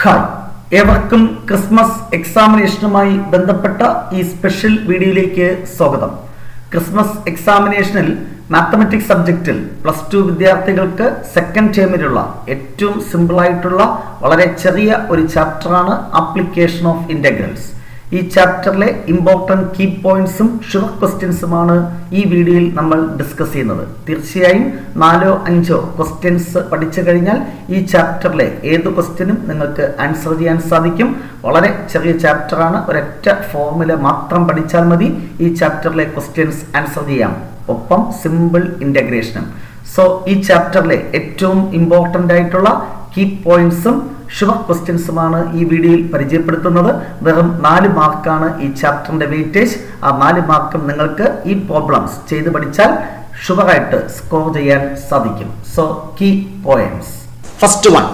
Hi, ഏവർക്കും Christmas എക്സാമിനേഷനുമായി ബന്ധപ്പെട്ട ഈ സ്പെഷ്യൽ വീഡിയോയിലേക്ക് സ്വാഗതം. ക്രിസ്മസ് എക്സാമിനേഷനിൽ മാത്തമാറ്റിക്സ് സബ്ജക്റ്റിൽ +2 വിദ്യാർത്ഥികൾക്ക് സെക്കൻഡ് ടേമിലുള്ള ഏറ്റവും സിമ്പിളായിട്ടുള്ള വളരെ ചെറിയ ഒരു ചാപ്റ്ററാണ് ആപ്ലിക്കേഷൻ ഓഫ് ഇൻ്റഗ്രൽസ്. ഈ ചാപ്റ്ററിലെ ഇമ്പോർട്ടൻറ്റ് കീ പോയിന്റ്സും ഷുവർ ക്വസ്റ്റ്യൻസുമാണ് ഈ വീഡിയോയിൽ നമ്മൾ ഡിസ്കസ് ചെയ്യുന്നത്. തീർച്ചയായും 4-5 ക്വസ്റ്റ്യൻസ് പഠിച്ചു കഴിഞ്ഞാൽ ഈ ചാപ്റ്ററിലെ ഏത് ക്വസ്റ്റ്യനും നിങ്ങൾക്ക് ആൻസർ ചെയ്യാൻ സാധിക്കും. വളരെ ചെറിയ ചാപ്റ്ററാണ്, ഒരൊറ്റ ഫോർമുല മാത്രം പഠിച്ചാൽ മതി ഈ ചാപ്റ്ററിലെ ക്വസ്റ്റ്യൻസ് ആൻസർ ചെയ്യാം, ഒപ്പം സിമ്പിൾ ഇൻ്റഗ്രേഷനും. സോ ഈ ചാപ്റ്ററിലെ ഏറ്റവും ഇമ്പോർട്ടൻ്റ് ആയിട്ടുള്ള കീ പോയിന്റ്സും ഷുവർ ക്വസ്റ്റ്യൻസുമാണ് ഈ വീഡിയോയിൽ പരിചയപ്പെടുത്തുന്നത്. വെറും 4 മാർക്കാണ് ഈ ചാപ്റ്ററിന്റെ വെയിറ്റേജ്. ആ 4 മാർക്കും നിങ്ങൾക്ക് ഈ പ്രോബ്ലംസ് ചെയ്ത് പഠിച്ചാൽ ഷുവറായിട്ട് സ്കോർ ചെയ്യാൻ സാധിക്കും. So key points. First one,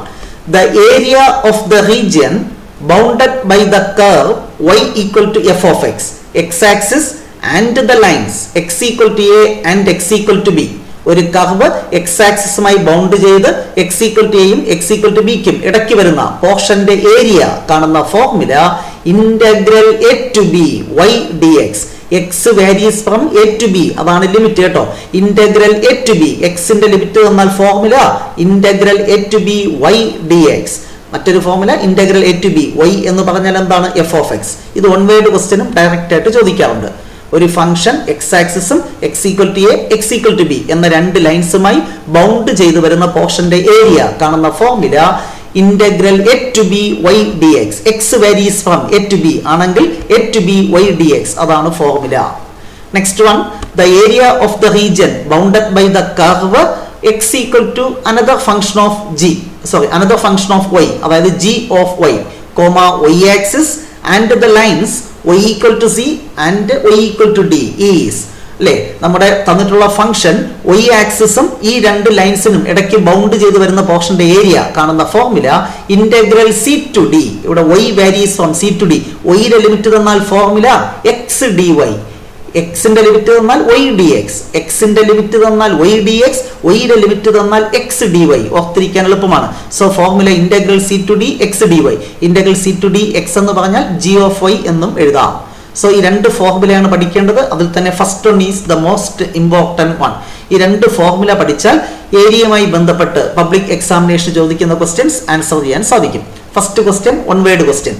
the area of the region bounded by the curve y equal to f of x-axis and the lines x equal to a and x equal to b. ഒരു curve x ആക്സിസുമായി bound ചെയ്ത് x equal to എയും x equal to ബിക്കും ഇടയ്ക്ക് വരുന്ന പോർഷന്റെ area കാണുന്ന formula integral a to b y d x. X varies from a to b, അതാണ് ലിമിറ്റ് കേട്ടോ. ഇന്റഗ്രൽ എ ടു ബി, എക്സിന്റെ ലിമിറ്റ് തന്നാൽ formula integral a to b y d x. മറ്റൊരു formula integral a to b y എന്ന് പറഞ്ഞാൽ എന്താണ്? F of x. ഇത് one word ക്വസ്റ്റ്യനും ഡയറക്റ്റ് ആയിട്ട് ചോദിക്കാറുണ്ട്. ഒരു ഫംഗ്ഷൻ എക്സ് ആക്സിസും x equal to a x equal to b എന്ന 2 ലൈൻസുമായി ബൗണ്ട് ചെയ്ത് വരുന്ന പോർഷന്റെ ഏരിയ കാണുന്ന formula integral a to b y d x. X varies from a to b ആണെങ്കിൽ a to b y d x, അതാണ് formula. Next one, the area of the region bounded by the curve x equal to another function of g, another function of Y, അതായത് G of Y, Y axis and the lines y equal to c and y equal to d is. അല്ലേ, നമ്മുടെ തന്നിട്ടുള്ള function y ആക്സിസും ഈ 2 ലൈൻസിനും ഇടയ്ക്ക് bound ചെയ്ത് വരുന്ന പോർഷന്റെ ഏരിയ കാണുന്ന formula integral c to d. ഇവിടെ y varies from c to d. y യുടെ ലിമിറ്റ് തന്നാൽ ഫോർമുല x dy, എക്സിന്റെ ലിമിറ്റ് തന്നാൽ y dx, എക്സിന്റെ ലിമിറ്റ് തന്നാൽ y dx, y യുടെ ലിമിറ്റ് തന്നാൽ x dy. ഓർത്തിരിക്കാൻ എളുപ്പമാണ്. So formula integral c to d x dy. Integral c to d x എന്ന് പറഞ്ഞാൽ g of y എന്നും എഴുതാം. സോ ഈ 2 ഫോർമുലയാണ് പഠിക്കേണ്ടത്. അതിൽ തന്നെ first one is the most important one. ഈ 2 ഫോർമുല പഠിച്ചാൽ ഏരിയയുമായി ബന്ധപ്പെട്ട് പബ്ലിക് എക്സാമിനേഷൻ ചോദിക്കുന്ന ക്വസ്റ്റ്യൻസ് ആൻസർ ചെയ്യാൻ സാധിക്കും. First question, one word question.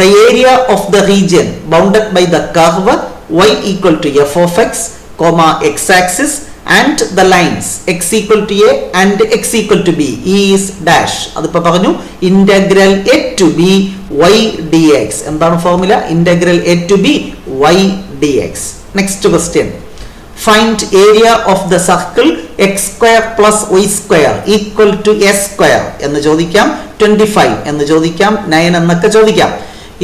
The area of the region bounded by the curve y equal to f of x, x axis and the lines x equal to a and x equal to b is dash. അതിപ്പോ പറഞ്ഞു integral a to b y dx. എന്താണ് formula? Integral a to b y dx. Next question, find area of the circle x square plus y square equal to a square എന്ന് ചോദിക്കാം, 25 എന്ന് ചോദിക്കാം, 9 എന്നൊക്കെ ചോദിക്കാം.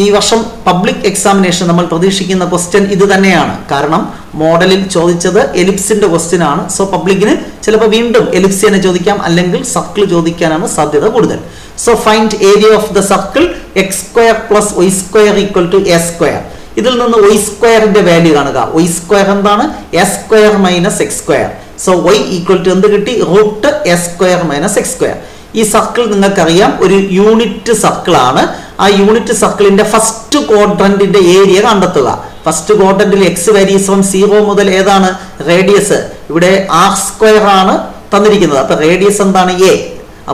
ഈ വർഷം പബ്ലിക് എക്സാമിനേഷൻ നമ്മൾ പ്രതീക്ഷിക്കുന്ന ക്വസ്റ്റ്യൻ ഇത് തന്നെയാണ്. കാരണം മോഡലിൽ ചോദിച്ചത് എലിപ്സിന്റെ ക്വസ്റ്റ്യൻ ആണ്. സോ പബ്ലിക്കിന് ചിലപ്പോൾ വീണ്ടും എലിപ്സ് തന്നെ ചോദിക്കാം, അല്ലെങ്കിൽ സർക്കിൾ ചോദിക്കാനാണ് സാധ്യത കൂടുതൽ. So find area of the circle X square plus Y square equal to A square. ഇതിൽ നിന്ന് വൈ സ്ക്വയറിന്റെ വാല്യൂ കാണുക. വൈ സ്ക്വയർ എന്താണ്? A square minus X square. So Y equal to എന്ത് കിട്ടി? Root A square minus X square. ഈ circle നിങ്ങൾക്കറിയാം ഒരു യൂണിറ്റ് സർക്കിൾ ആണ്. ആ യൂണിറ്റ് സർക്കിളിന്റെ ഫസ്റ്റ് ക്വാഡ്രന്റിന്റെ ഏരിയ കണ്ടെത്തുക. ഫസ്റ്റ് ക്വാഡ്രന്റിൽ എക്സ് വാരീസ് ഫ്രം 0 മുതൽ ഏതാണ്? റേഡിയസ്. ഇവിടെ ആർ സ്ക്വയർ ആണ് തന്നിരിക്കുന്നത്. അപ്പൊ റേഡിയസ് എന്താണ്? എ.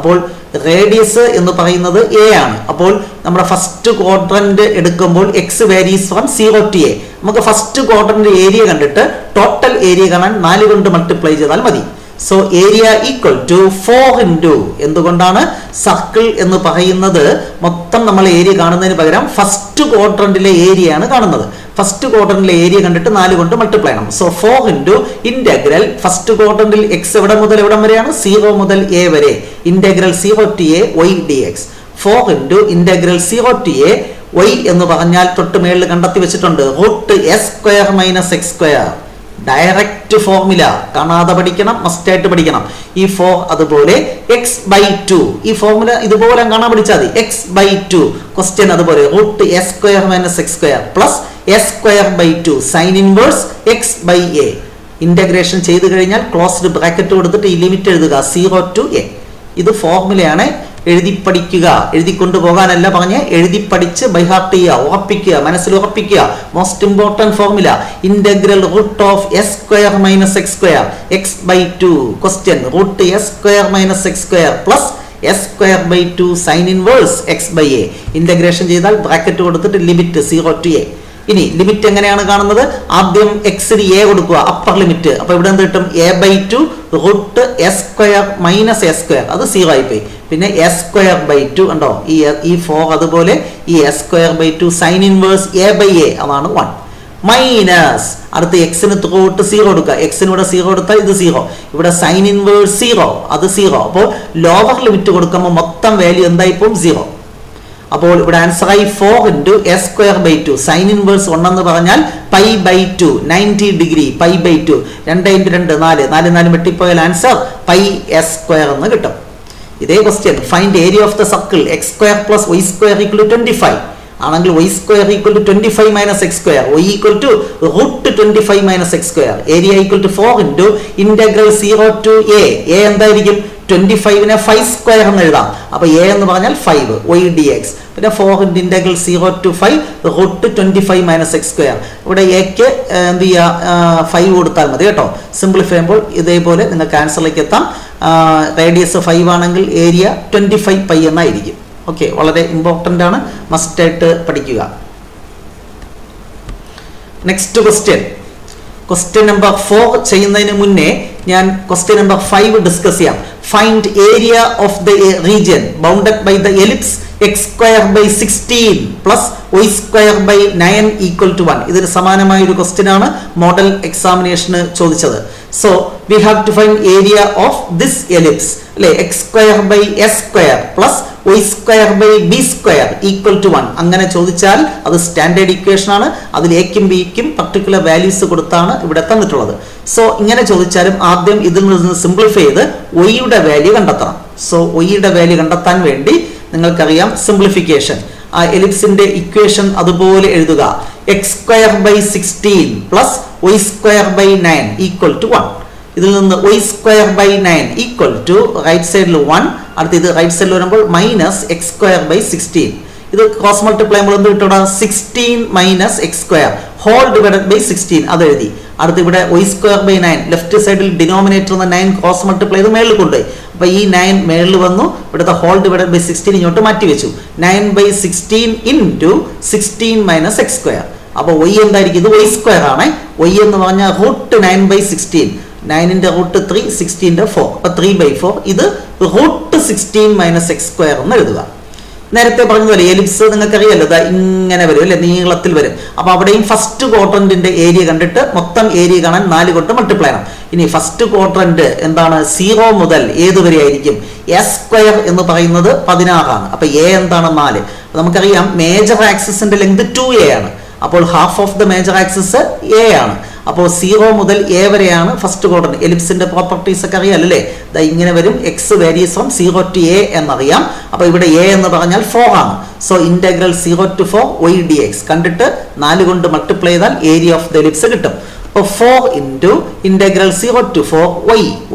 അപ്പോൾ റേഡിയസ് എന്ന് പറയുന്നത് എ ആണ്. അപ്പോൾ നമ്മുടെ ഫസ്റ്റ് ക്വാഡ്രന്റ് എടുക്കുമ്പോൾ X varies from 0 to a. നമുക്ക് ഫസ്റ്റ് ക്വാഡ്രന്റ് ഏരിയ കണ്ടിട്ട് ടോട്ടൽ ഏരിയ കാണാൻ 4 കൊണ്ട് മൾട്ടിപ്ലൈ ചെയ്താൽ മതി. So area equal to 4 into, എന്തുകൊണ്ടാണ് സർക്കിൾ എന്ന് പറയുന്നത് മൊത്തം നമ്മൾ ഏരിയ കാണുന്നതിന് പകരം ഫസ്റ്റ് ക്വാഡ്രന്റിലെ ഏരിയ ആണ് കാണുന്നത്. ഫസ്റ്റ് ക്വാഡ്രന്റിലെ ഏരിയ കണ്ടിട്ട് 4 കൊണ്ട് മൾട്ടിപ്ലൈ ചെയ്യണം. സോ 4 into ഇന്റഗ്രൽ ഫസ്റ്റ് ക്വാഡ്രന്റിൽ എക്സ് എവിടെ മുതൽ എവിടം വരെയാണ്? 0 മുതൽ a വരെ. Integral 0 to a y dx. 4 into integral 0 to a y എന്ന് പറഞ്ഞാൽ തൊട്ട് മേളിൽ കണ്ടെത്തി വെച്ചിട്ടുണ്ട് root A square minus X square. Direct formula കാണാതെ പഠിക്കണം, മസ്റ്റ് ആയിട്ട് പഠിക്കണം. ഈ 4 അതുപോലെ x/2, ഈ ഫോർമുല ഇതുപോലെ കാണാൻ പഠിച്ചാൽ മതി. x/2 ക്വസ്റ്റ്യൻ അതുപോലെ root A square minus X square plus A square by 2 sine inverse x/a. Integration ചെയ്ത് കഴിഞ്ഞാൽ ക്ലോസ്ഡ് ബ്രാക്കറ്റ് കൊടുത്തിട്ട് ഈ ലിമിറ്റ് എഴുതുക 0 to a. ഇത് ഫോർമുലയാണ്. എഴുതി പഠിക്കുക, എഴുതിക്കൊണ്ടു പോകാനല്ല പറഞ്ഞ് എഴുതി പഠിച്ച് ബൈഹാർട്ട് ചെയ്യുക, ഉറപ്പിക്കുക, മനസ്സിൽ ഉറപ്പിക്കുക. Most important formula integral root of S square minus X square X by 2. Question root S square minus X square plus S square by 2 sine inverse X by A. Integration ചെയ്താൽ bracket കൊടുത്തിട്ട് limit 0 to a. ഇനി limit എങ്ങനെയാണ് കാണുന്നത്? ആദ്യം എക്സിന് A കൊടുക്കുക, upper limit. അപ്പൊ ഇവിടെ എന്ത് കിട്ടും? A by 2 root S square minus S square, അത് 0 ആയിപ്പോയി. പിന്നെ എസ് സ്ക്വയർ ബൈ 2 ഉണ്ടോ, ഈ 4 അതുപോലെ ഈ S square by 2 sine inverse A by A, അതാണ് 1 മൈനസ് അടുത്ത് എക്സിന് ത്രൂട്ട് 0 കൊടുക്കുക. എക്സിന് ഇവിടെ 0 കൊടുത്താൽ ഇത് 0, ഇവിടെ സൈൻ ഇൻവേഴ്സ് 0, അത് 0. അപ്പോൾ ലോവർ ലിമിറ്റ് കൊടുക്കുമ്പോൾ മൊത്തം വാല്യൂ എന്തായിപ്പോൾ 0. അപ്പോൾ ഇവിടെ ആൻസർ ആയി 4 into s square by 2 sine inverse 1 എന്ന് പറഞ്ഞാൽ pi by 2 90 degree pi by 2 2 into 2 4 4 4 വെട്ടിപ്പോയാൽ ആൻസർ പൈ s സ്ക്വയർ എന്ന് കിട്ടും. ഇതേ question find area of the circle x square plus y square equal to 25 ആണെങ്കിൽ y square equal to 25 minus x square, y equal to root 25 minus x square, area equal to 4 into integral 0 to a. a എന്തായിരിക്കും? 25നെ 5 square എന്ന് എഴുതാം. അപ്പൊ a എന്ന് പറഞ്ഞാൽ 5 y dx. പിന്നെ 4 into integral 0 to 5 root 25 minus x square. ഇവിടെ എക്ക് എന്ത് ചെയ്യുക? 5 കൊടുത്താൽ മതി കേട്ടോ. സിംപ്ലിഫൈ ചെയ്യുമ്പോൾ ഇതേപോലെ നിങ്ങൾക്ക് ആൻസറിലേക്ക് എത്താം. റേഡിയസ് 5 ആണെങ്കിൽ ഏരിയ 25 പൈ എന്നായിരിക്കും. ഓക്കെ, വളരെ ഇമ്പോർട്ടൻ്റ് ആണ്, മസ്റ്റ് ആയിട്ട് പഠിക്കുക. നെക്സ്റ്റ് ക്വസ്റ്റ്യൻ നമ്പർ 4 ചെയ്യുന്നതിന് മുന്നേ ഞാൻ ക്വസ്റ്റ്യൻ നമ്പർ 5 ഡിസ്കസ് ചെയ്യാം. Find area of the region bounded by the ellipse x square by 16 plus y square by 9 equal to 1. ഇതിന് സമാനമായ ഒരു ക്വസ്റ്റ്യൻ ആണ് മോഡൽ എക്സാമിനേഷന് ചോദിച്ചത്. So we have to find area of this ellipse അല്ലെ, x square by s square plus y square by b square equal to 1. അങ്ങനെ ചോദിച്ചാൽ അത് സ്റ്റാൻഡേർഡ് ഇക്വേഷൻ ആണ്. അതിൽ എക്കും ബിക്കും പർട്ടിക്കുലർ വാല്യൂസ് കൊടുത്താണ് ഇവിടെ തന്നിട്ടുള്ളത്. സോ ഇങ്ങനെ ചോദിച്ചാലും ആദ്യം ഇതിൽ നിന്ന് സിംപ്ലിഫൈ ചെയ്ത് ഒയുടെ വാല്യൂ കണ്ടെത്തണം. സോ ഒയുടെ വാല്യൂ കണ്ടെത്താൻ വേണ്ടി നിങ്ങൾക്കറിയാം സിംപ്ലിഫിക്കേഷൻ. ആ എലിപ്സിന്റെ ഇക്വേഷൻ അതുപോലെ എഴുതുക. X square by 16 plus y square by 9 equal to 1. ഇതിൽ നിന്ന് y square by 9 equal to right സൈഡിൽ 1, അടുത്ത് ഇത് റൈറ്റ് സൈഡിൽ വരുമ്പോൾ മൈനസ് എക്സ് സ്ക്വയർ ബൈ 16. ഇത് ക്രോസ് മൾട്ടിപ്ലൈ ചെയ്യുമ്പോൾ എന്ത് കിട്ടും? 16 minus X square whole divided by 16 അത് എഴുതി. അടുത്ത് ഇവിടെ y സ്ക്വയർ ബൈ 9 ലെഫ്റ്റ് സൈഡിൽ ഡിനോമിനേറ്റർ 9 ക്രോസ് മൾട്ടിപ്ലൈ ചെയ്ത് മേളിൽ കൊണ്ടുപോയി. അപ്പൊ ഈ 9 മേളിൽ വന്നു, ഇവിടുത്തെ ഹോൾ ഡിവൈഡഡ് ബൈ 16 ഇങ്ങോട്ട് മാറ്റി വെച്ചു. 9 by 16 into 16 minus X square. അപ്പൊ y എന്തായിരിക്കും? ഇത് y സ്ക്വയർ ആണ്. y എന്ന് പറഞ്ഞാൽ റൂട്ട് 9 by 16, 9ന്റെ റൂട്ട് 3, 16ന്റെ 4, അപ്പൊ 3/4. ഇത് റൂട്ട് 16 മൈനസ് എക്സ് സ്ക്വയർ എന്ന് എഴുതുക. നേരത്തെ പറഞ്ഞതുപോലെ എലിപ്സ് നിങ്ങൾക്ക് അറിയാലോ, ഇങ്ങനെ വരും അല്ലെ, നീളത്തിൽ വരും. അപ്പൊ അവിടെയും ഫസ്റ്റ് ക്വാഡ്രന്റിന്റെ ഏരിയ കണ്ടിട്ട് മൊത്തം ഏരിയ കാണാൻ 4 കൊണ്ട് മൾട്ടിപ്ലൈ ചെയ്യണം. ഇനി ഫസ്റ്റ് ക്വാഡ്രന്റ് എന്താണ്? 0 മുതൽ ഏതുവരെ ആയിരിക്കും? എസ് സ്ക്വയർ എന്ന് പറയുന്നത് 16 ആണ്. അപ്പൊ എ എന്താണ്? 4. നമുക്കറിയാം മേജർ ആക്സിസിന്റെ ലെങ്ത് 2a ആണ്. അപ്പോൾ half of the major axis A ആണ്. അപ്പോൾ 0 മുതൽ എ വരെയാണ് ഫസ്റ്റ് ക്വാഡ്രന്റ്. എലിപ്സിന്റെ പ്രോപ്പർട്ടീസ് ഒക്കെ അറിയാലോ അല്ലേ? ഇങ്ങനെ വരും. X varies from 0 to a എന്നറിയാം. അപ്പൊ ഇവിടെ എ എന്ന് പറഞ്ഞാൽ 4 ആണ്. So integral 0 to 4 y dx കണ്ടിട്ട് 4 കൊണ്ട് മൾട്ടിപ്ലൈ ചെയ്താൽ ഏരിയ ഓഫ് ദ എലിപ്സ് കിട്ടും. അപ്പോൾ 4 into ഇന്റഗ്രൽ 0 to 4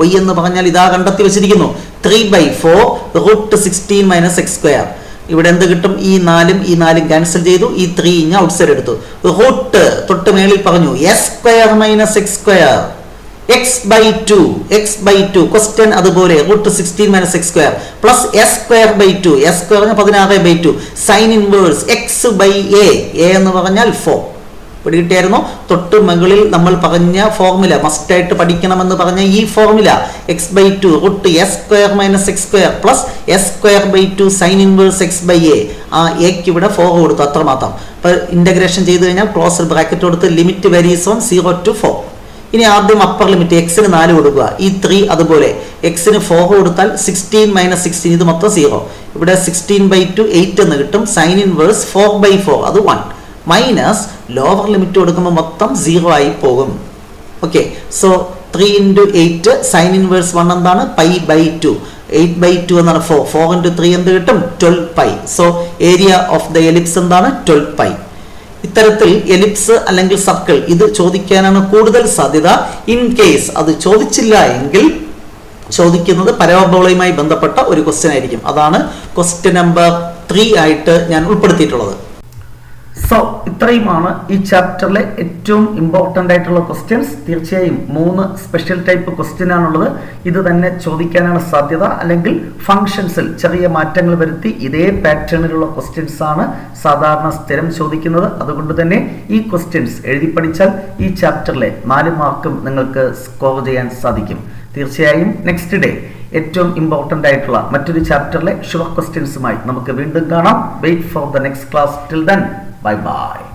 y എന്ന് പറഞ്ഞാൽ ഇതാ കണ്ടെത്തി വെച്ചിരിക്കുന്നു. 3/4 റൂട്ട് 16 മൈനസ് എക്സ് സ്ക്വയർ. ഇവിടെ എന്ത് കിട്ടും? ഈ 4ഉം ഈ 4ഉം ക്യാൻസൽ ചെയ്തു. ഈ 3 ഇഞ്ഞ ഔട്ട് സൈഡ് എടുത്തു. റൂട്ട് തൊട്ട് മേളിൽ പറഞ്ഞു s square minus X square X by 2 question അതുപോലെ root 16 minus X square plus S square by 2, s square 16/2 sine inverse X by a എന്ന് പറഞ്ഞാൽ 4. പിടികിട്ടിയായിരുന്നു? തൊട്ട് മുകളിൽ നമ്മൾ പറഞ്ഞ ഫോർമുല, മസ്റ്റ് ആയിട്ട് പഠിക്കണമെന്ന് പറഞ്ഞ ഈ formula X by 2 root S square minus X square plus S square by 2 sine inverse X by A. ആ എക്ക് ഇവിടെ 4 കൊടുത്തു, അത്രമാത്രം. അപ്പൊ ഇന്റഗ്രേഷൻ ചെയ്ത് കഴിഞ്ഞാൽ ക്ലോസ് ബ്രാക്കറ്റ് കൊടുത്ത് ലിമിറ്റ് വേരീസ് ഫ്രം 0 to 4. ഇനി ആദ്യം അപ്പർ ലിമിറ്റ് എക്സിന് 4 കൊടുക്കുക. ഈ 3 അതുപോലെ എക്സിന് 4 കൊടുത്താൽ 16 മൈനസ് 16 ഇത് മൊത്തം 0. ഇവിടെ 16/2 8 എന്ന് കിട്ടും. സൈൻ ഇൻവേഴ്സ് 4/4 അത് 1 മൈനസ് ലോവർ ലിമിറ്റ് കൊടുക്കുമ്പോൾ മൊത്തം 0 ആയി പോകും. Okay, so 3 into 8 sign inverse 1 എന്താണ്? π/2. 8/2 എന്നാണ് 4. 4 into 3 എന്ത് കിട്ടും? 12 pi. So area of the ellipse എന്താണ്? 12 പൈ. ഇത്തരത്തിൽ എലിപ്സ് അല്ലെങ്കിൽ സർക്കിൾ ഇത് ചോദിക്കാനാണ് കൂടുതൽ സാധ്യത. ഇൻ കേസ് അത് ചോദിച്ചില്ല എങ്കിൽ ചോദിക്കുന്നത് പരാബോളയുമായി ബന്ധപ്പെട്ട ഒരു ക്വസ്റ്റ്യൻ ആയിരിക്കും. അതാണ് ക്വസ്റ്റ്യൻ നമ്പർ 3 ആയിട്ട് ഞാൻ ഉൾപ്പെടുത്തിയിട്ടുള്ളത്. സോ ഇത്രയുമാണ് ഈ ചാപ്റ്ററിലെ ഏറ്റവും ഇമ്പോർട്ടൻ്റ് ആയിട്ടുള്ള ക്വസ്റ്റ്യൻസ്. തീർച്ചയായും 3 സ്പെഷ്യൽ ടൈപ്പ് ക്വസ്റ്റ്യൻ ആണുള്ളത്. ഇത് തന്നെ ചോദിക്കാനാണ് സാധ്യത. അല്ലെങ്കിൽ ഫങ്ഷൻസിൽ ചെറിയ മാറ്റങ്ങൾ വരുത്തി ഇതേ പാറ്റേണിലുള്ള ക്വസ്റ്റ്യൻസ് ആണ് സാധാരണ സ്ഥിരം ചോദിക്കുന്നത്. അതുകൊണ്ട് തന്നെ ഈ ക്വസ്റ്റ്യൻസ് എഴുതി പഠിച്ചാൽ ഈ ചാപ്റ്ററിലെ 4 മാർക്കും നിങ്ങൾക്ക് സ്കോർ ചെയ്യാൻ സാധിക്കും. തീർച്ചയായും നെക്സ്റ്റ് ഡേ ഏറ്റവും ഇമ്പോർട്ടൻ്റ് ആയിട്ടുള്ള മറ്റൊരു ചാപ്റ്ററിലെ ഷുവർ ക്വസ്റ്റ്യൻസുമായി നമുക്ക് വീണ്ടും കാണാം. Wait for the next class. Till then, bye bye.